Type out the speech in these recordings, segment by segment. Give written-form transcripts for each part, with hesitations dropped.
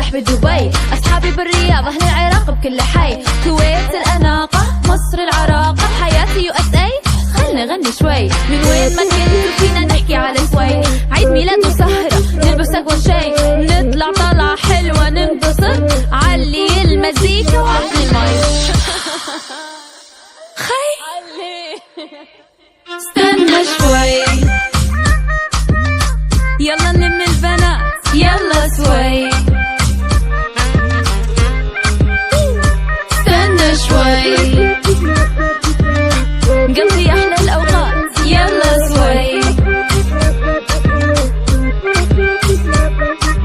فرح بدبي، أصحابي بالرياض أهل العراق بكل حي، كويت الأناقة مصر العراقة، حياتي USA. خلنا نغني شوي من وين ما كنت فينا نحكي على شوي، عيد ميلاد وسهرة نلبس أقوى شي، نطلع طلعة حلوة ننبسط، علي المزيكا وعطني المي. خي استنى شوي، يلا نلم البنات يلا سوي، استنى شوي قضي أحلى الأوقات يلا سوي.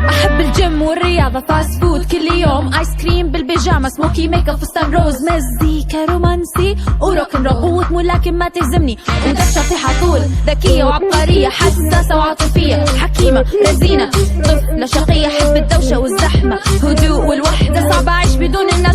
أحب الجيم والرياضة، فاست فود كل يوم، آيس كريم بالبيجامة، سموكي ميك اب فستان روز، مزيكا رومانسي وروك ان رول، قوة ملاكم ما تهزمني، ودفشة في حطول، ذكية وعبقرية، حساسة وعاطفية، حكيمة رزينة، طفلة شقية، حب الدوشة والزحمة، هدوء والوحدة، صعب أعيش بدون الناس